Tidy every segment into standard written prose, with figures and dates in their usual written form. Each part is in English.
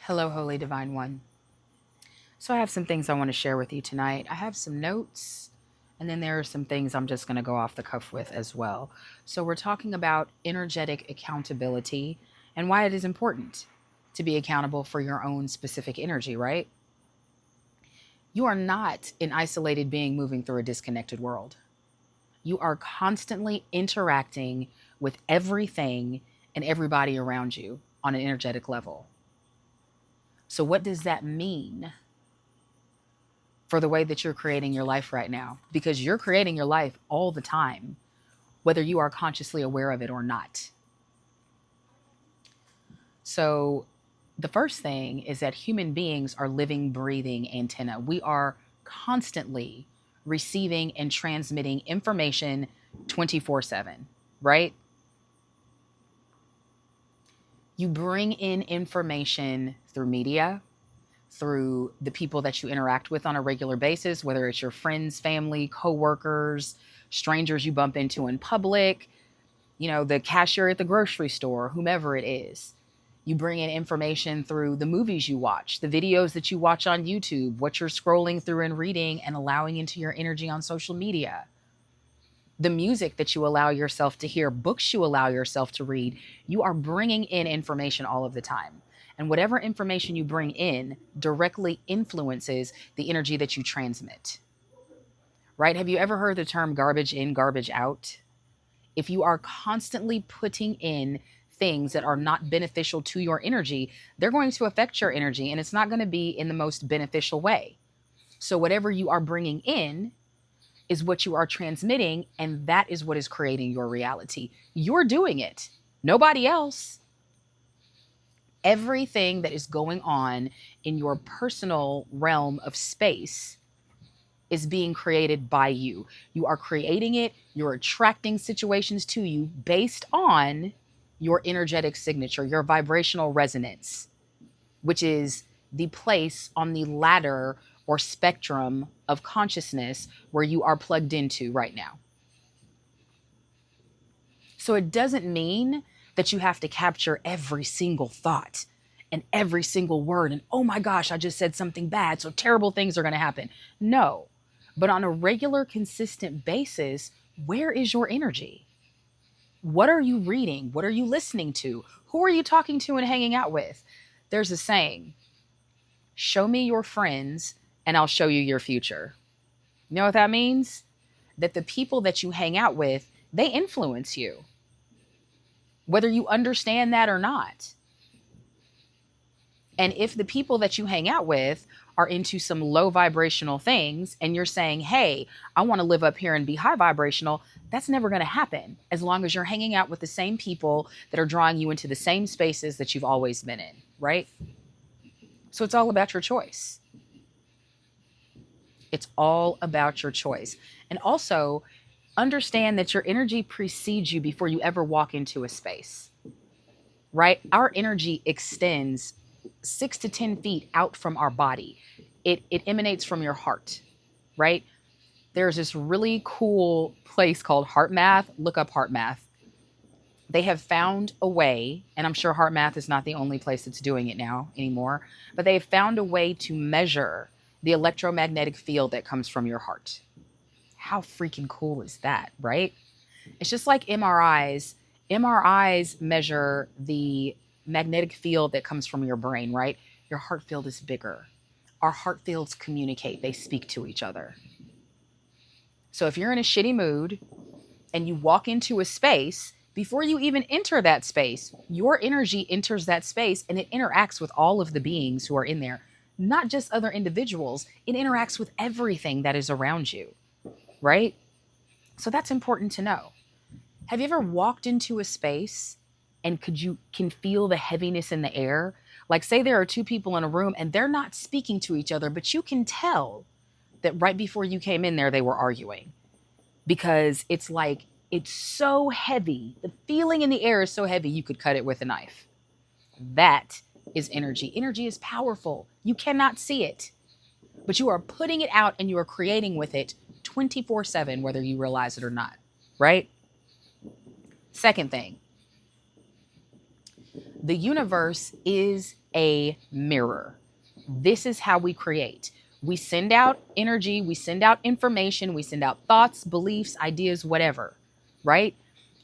Hello, Holy Divine One. So, I have some things I want to share with you tonight. I have some notes, and then there are some things I'm just going to go off the cuff with as well. So, we're talking about energetic accountability and why it is important to be accountable for your own specific energy, right? You are not an isolated being moving through a disconnected world. You are constantly interacting with everything and everybody around you on an energetic level. So, what does that mean for the way that you're creating your life right now? Because you're creating your life all the time, whether you are consciously aware of it or not. So, the first thing is that human beings are living, breathing antenna. We are constantly receiving and transmitting information 24/7, right? You bring in information through media, through the people that you interact with on a regular basis, whether it's your friends, family, coworkers, strangers you bump into in public, the cashier at the grocery store, whomever it is. You bring in information through the movies you watch, the videos that you watch on YouTube, what you're scrolling through and reading and allowing into your energy on social media, the music that you allow yourself to hear, books you allow yourself to read. You are bringing in information all of the time. And whatever information you bring in directly influences the energy that you transmit, right? Have you ever heard the term garbage in, garbage out? If you are constantly putting in things that are not beneficial to your energy, they're going to affect your energy, and it's not going to be in the most beneficial way. So whatever you are bringing in is what you are transmitting, and that is what is creating your reality. You're doing it, nobody else. Everything that is going on in your personal realm of space is being created by you. You are creating it, you're attracting situations to you based on your energetic signature, your vibrational resonance, which is the place on the ladder or spectrum of consciousness where you are plugged into right now. So it doesn't mean that you have to capture every single thought and every single word and, oh my gosh, I just said something bad, so terrible things are going to happen. No. But on a regular, consistent basis, where is your energy? What are you reading? What are you listening to? Who are you talking to and hanging out with? There's a saying, show me your friends and I'll show you your future. You know what that means? That the people that you hang out with, they influence you, whether you understand that or not. And if the people that you hang out with are into some low vibrational things and you're saying, hey, I want to live up here and be high vibrational, that's never going to happen as long as you're hanging out with the same people that are drawing you into the same spaces that you've always been in, right? So it's all about your choice. It's all about your choice. And also understand that your energy precedes you before you ever walk into a space, right? Our energy extends 6 to 10 feet out from our body. It emanates from your heart, right? There's this really cool place called Heart Math. Look up Heart Math. They have found a way, and I'm sure Heart Math is not the only place that's doing it now anymore, but they've found a way to measure the electromagnetic field that comes from your heart. How freaking cool is that, right? It's just like MRIs. MRIs measure the magnetic field that comes from your brain, right? Your heart field is bigger. Our heart fields communicate, they speak to each other. So if you're in a shitty mood and you walk into a space, before you even enter that space, your energy enters that space and it interacts with all of the beings who are in there, not just other individuals. It interacts with everything that is around you, right? So that's important to know. Have you ever walked into a space and can feel the heaviness in the air? Like, say there are two people in a room and they're not speaking to each other, but you can tell that right before you came in there, they were arguing, because it's like, it's so heavy. The feeling in the air is so heavy, you could cut it with a knife. That is energy. Energy is powerful. You cannot see it, but you are putting it out and you are creating with it 24/7, whether you realize it or not, right? Second thing, the universe is a mirror. This is how we create. We send out energy, we send out information, we send out thoughts, beliefs, ideas, whatever, right?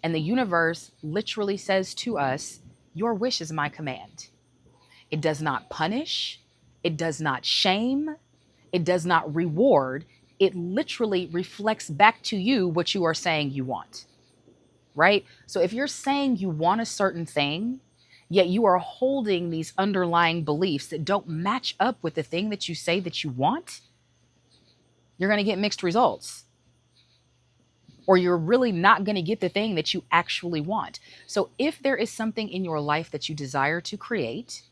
And the universe literally says to us, your wish is my command. It does not punish, it does not shame, it does not reward. It literally reflects back to you what you are saying you want, right? So if you're saying you want a certain thing, yet you are holding these underlying beliefs that don't match up with the thing that you say that you want, you're going to get mixed results. Or you're really not going to get the thing that you actually want. So if there is something in your life that you desire to create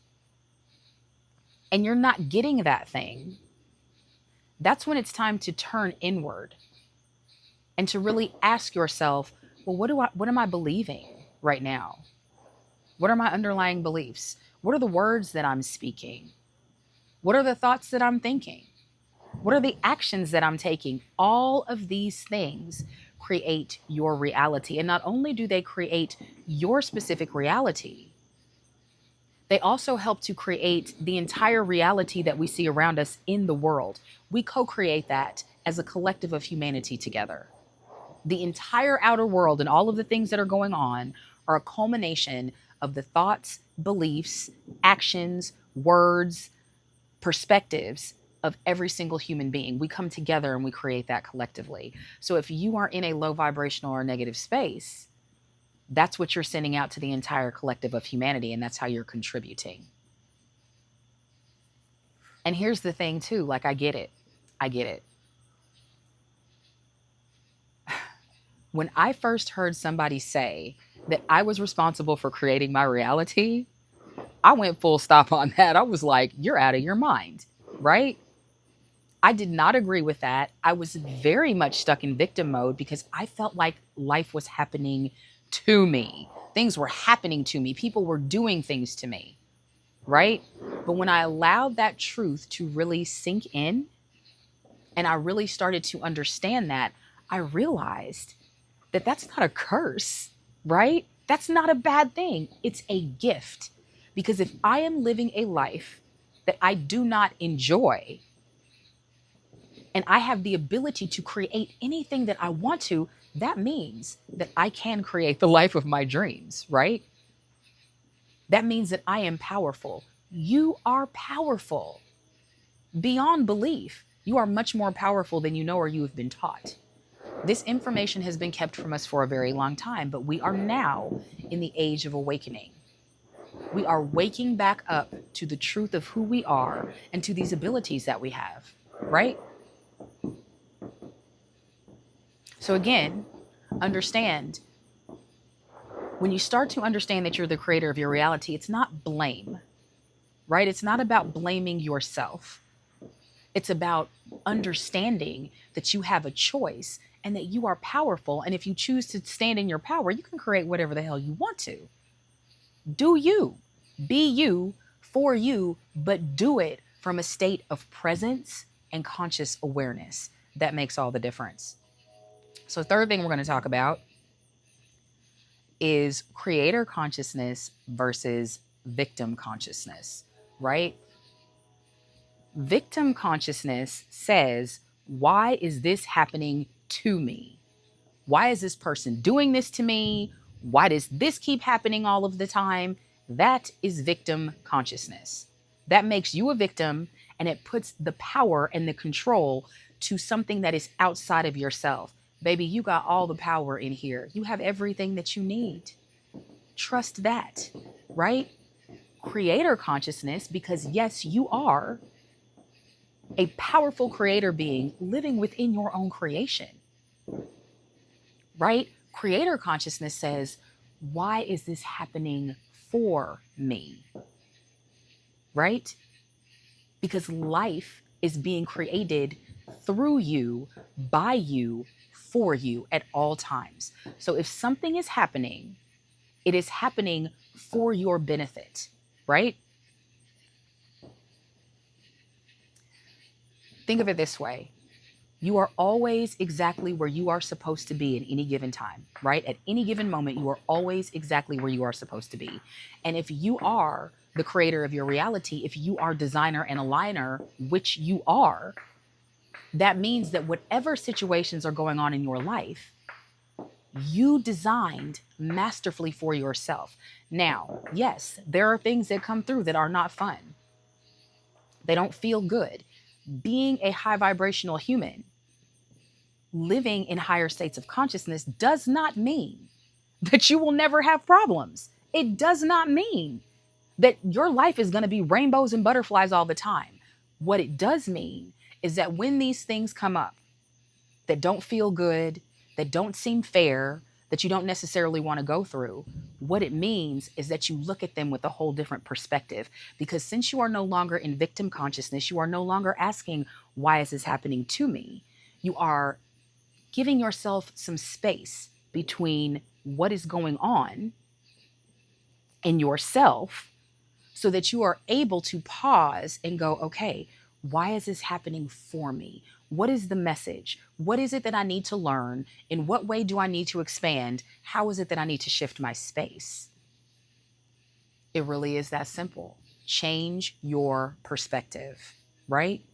and you're not getting that thing, that's when it's time to turn inward and to really ask yourself, well, what am I believing right now? What are my underlying beliefs? What are the words that I'm speaking? What are the thoughts that I'm thinking? What are the actions that I'm taking? All of these things create your reality. And not only do they create your specific reality, they also help to create the entire reality that we see around us in the world. We co-create that as a collective of humanity together. The entire outer world and all of the things that are going on are a culmination of the thoughts, beliefs, actions, words, perspectives of every single human being. We come together and we create that collectively. So if you are in a low vibrational or negative space, that's what you're sending out to the entire collective of humanity, and that's how you're contributing. And here's the thing too, like I get it. When I first heard somebody say that I was responsible for creating my reality, I went full stop on that. I was like, you're out of your mind, right? I did not agree with that. I was very much stuck in victim mode because I felt like life was happening to me. Things were happening to me. People were doing things to me, right? But when I allowed that truth to really sink in and I really started to understand that, I realized that that's not a curse, right? That's not a bad thing. It's a gift. Because if I am living a life that I do not enjoy, and I have the ability to create anything that I want to, that means that I can create the life of my dreams, right? That means that I am powerful. You are powerful beyond belief. You are much more powerful than you know or you have been taught. This information has been kept from us for a very long time, but we are now in the age of awakening. We are waking back up to the truth of who we are and to these abilities that we have, right? So again, understand, when you start to understand that you're the creator of your reality, it's not blame, right? It's not about blaming yourself. It's about understanding that you have a choice and that you are powerful. And if you choose to stand in your power, you can create whatever the hell you want to. Do you, be you, for you, but do it from a state of presence and conscious awareness. That makes all the difference. So third thing we're going to talk about is creator consciousness versus victim consciousness, right? Victim consciousness says, why is this happening to me? Why is this person doing this to me? Why does this keep happening all of the time? That is victim consciousness. That makes you a victim, and it puts the power and the control to something that is outside of yourself. Baby, you got all the power in here. You have everything that you need. Trust that, right? Creator consciousness, because yes, you are a powerful creator being living within your own creation, right? Creator consciousness says, why is this happening for me? Right? Because life is being created through you, by you, for you at all times. So if something is happening, it is happening for your benefit, right? Think of it this way. You are always exactly where you are supposed to be at any given time, right? At any given moment, you are always exactly where you are supposed to be. And if you are the creator of your reality, if you are designer and aligner, which you are, that means that whatever situations are going on in your life, you designed masterfully for yourself. Now, yes, there are things that come through that are not fun. They don't feel good. Being a high vibrational human, living in higher states of consciousness does not mean that you will never have problems. It does not mean that your life is going to be rainbows and butterflies all the time. What it does mean is that when these things come up that don't feel good, that don't seem fair, that you don't necessarily want to go through, what it means is that you look at them with a whole different perspective. Because since you are no longer in victim consciousness, you are no longer asking, why is this happening to me? You are giving yourself some space between what is going on in yourself so that you are able to pause and go, okay, why is this happening for me? What is the message? What is it that I need to learn? In what way do I need to expand? How is it that I need to shift my space? It really is that simple. Change your perspective, right?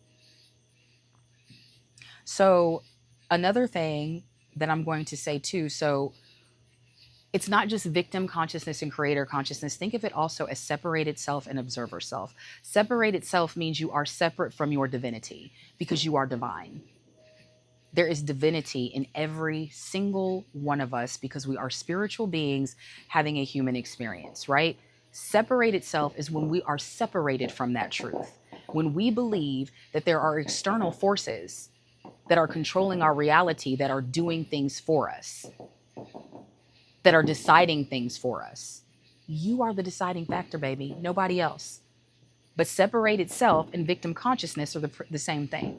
So another thing that I'm going to say too, so it's not just victim consciousness and creator consciousness. Think of it also as separated self and observer self. Separated self means you are separate from your divinity because you are divine. There is divinity in every single one of us because we are spiritual beings having a human experience, right? Separated self is when we are separated from that truth. When we believe that there are external forces that are controlling our reality, that are doing things for us, that are deciding things for us. You are the deciding factor, baby, nobody else. But separated self and victim consciousness are the same thing.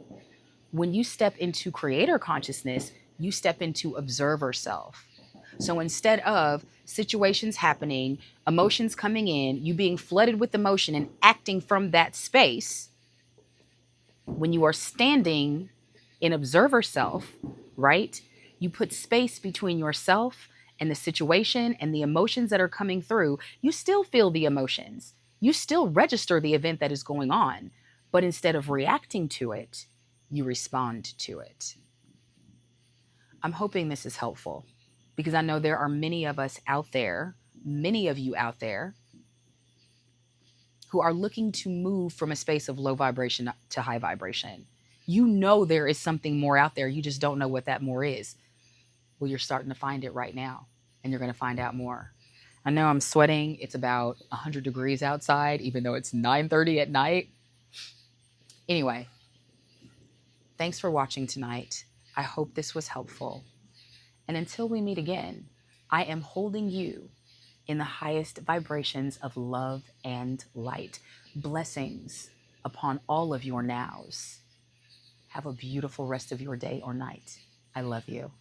When you step into creator consciousness, you step into observer self. So instead of situations happening, emotions coming in, you being flooded with emotion and acting from that space, when you are standing in observer self, right? You put space between yourself and the situation and the emotions that are coming through. You still feel the emotions. You still register the event that is going on. But instead of reacting to it, you respond to it. I'm hoping this is helpful because I know there are many of us out there, many of you out there, who are looking to move from a space of low vibration to high vibration. You know there is something more out there. You just don't know what that more is. Well, you're starting to find it right now, and you're going to find out more. I know I'm sweating. It's about 100 degrees outside, even though it's 9:30 at night. Anyway, thanks for watching tonight. I hope this was helpful. And until we meet again, I am holding you in the highest vibrations of love and light. Blessings upon all of your nows. Have a beautiful rest of your day or night. I love you.